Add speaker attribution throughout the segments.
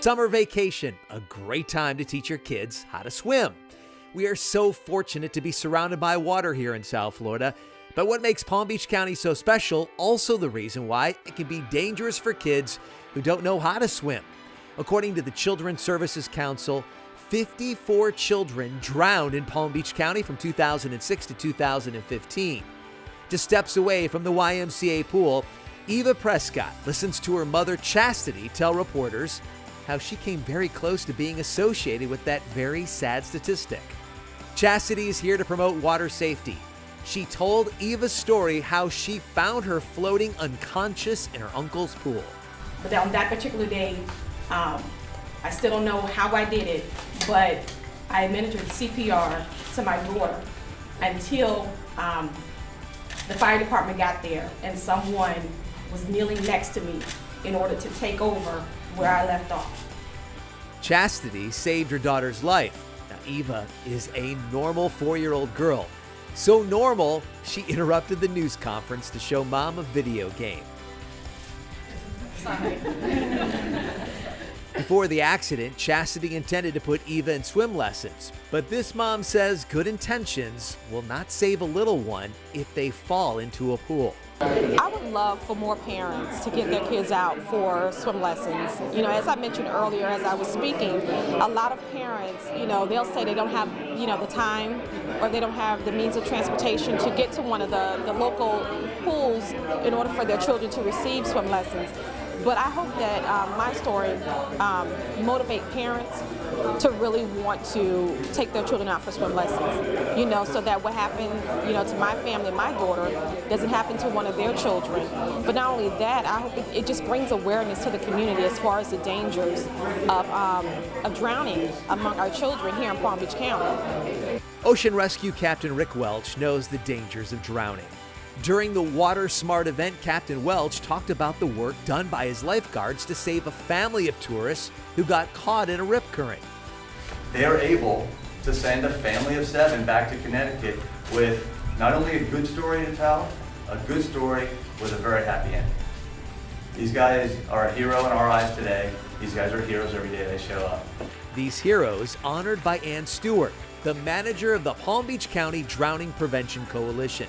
Speaker 1: Summer vacation, a great time to teach your kids how to swim. We are so fortunate to be surrounded by water here in South Florida, but what makes Palm Beach County so special, also the reason why it can be dangerous for kids who don't know how to swim. According to the Children's Services Council, 54 children drowned in Palm Beach County from 2006 to 2015. Just steps away from the YMCA pool, Eva Prescott listens to her mother Chastity tell reporters how she came very close to being associated with that very sad statistic. Chastity is here to promote water safety. She told Eva Story how she found her floating unconscious in her uncle's pool.
Speaker 2: But on that particular day, I still don't know how I did it, but I administered CPR to my daughter until the fire department got there and someone was kneeling next to me in order to take over where I left off.
Speaker 1: Chastity saved her daughter's life. Now, Eva is a normal 4-year-old girl. So normal, she interrupted the news conference to show mom a video game.
Speaker 2: Sorry.
Speaker 1: Before the accident, Chastity intended to put Eva in swim lessons. But this mom says good intentions will not save a little one if they fall into a pool.
Speaker 3: I would love for more parents to get their kids out for swim lessons. You know, as I mentioned earlier as I was speaking, a lot of parents, they'll say they don't have, the time or they don't have the means of transportation to get to one of the local pools in order for their children to receive swim lessons. But I hope that my story motivate parents to really want to take their children out for swim lessons, so that what happened, to my family, my daughter, doesn't happen to one of their children. But not only that, I hope it just brings awareness to the community as far as the dangers of drowning among our children here in Palm Beach County.
Speaker 1: Ocean Rescue Captain Rick Welch knows the dangers of drowning. During the Water Smart event, Captain Welch talked about the work done by his lifeguards to save a family of tourists who got caught in a rip current.
Speaker 4: They are able to send a family of 7 back to Connecticut with not only a good story to tell, a good story with a very happy ending. These guys are a hero in our eyes today. These guys are heroes every day they show up.
Speaker 1: These heroes honored by Ann Stewart, the manager of the Palm Beach County Drowning Prevention Coalition.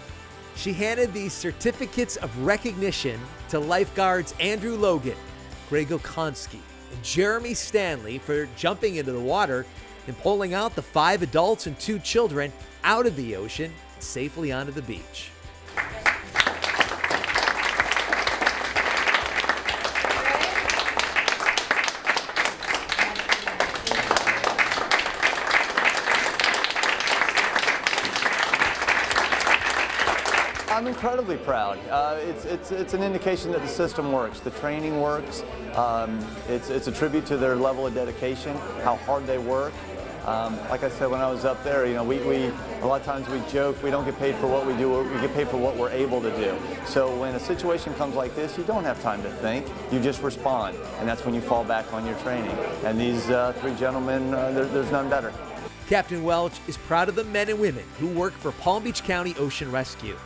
Speaker 1: She handed these certificates of recognition to lifeguards Andrew Logan, Greg Okonski, and Jeremy Stanley for jumping into the water and pulling out the 5 adults and 2 children out of the ocean safely onto the beach.
Speaker 4: I'm incredibly proud. It's an indication that the system works. The training works. It's a tribute to their level of dedication, how hard they work. Like I said when I was up there, we a lot of times we joke we don't get paid for what we do, we get paid for what we're able to do. So when a situation comes like this, you don't have time to think, you just respond, and that's when you fall back on your training. And these 3 gentlemen, there's none better.
Speaker 1: Captain Welch is proud of the men and women who work for Palm Beach County Ocean Rescue.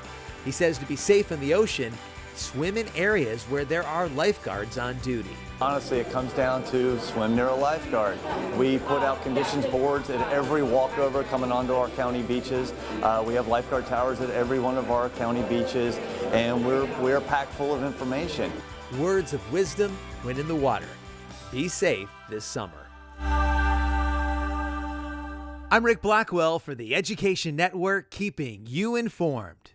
Speaker 1: He says to be safe in the ocean, swim in areas where there are lifeguards on duty.
Speaker 4: Honestly, it comes down to swim near a lifeguard. We put out conditions boards at every walkover coming onto our county beaches. We have lifeguard towers at every one of our county beaches, and we're packed full of information.
Speaker 1: Words of wisdom when in the water. Be safe this summer. I'm Rick Blackwell for the Education Network, keeping you informed.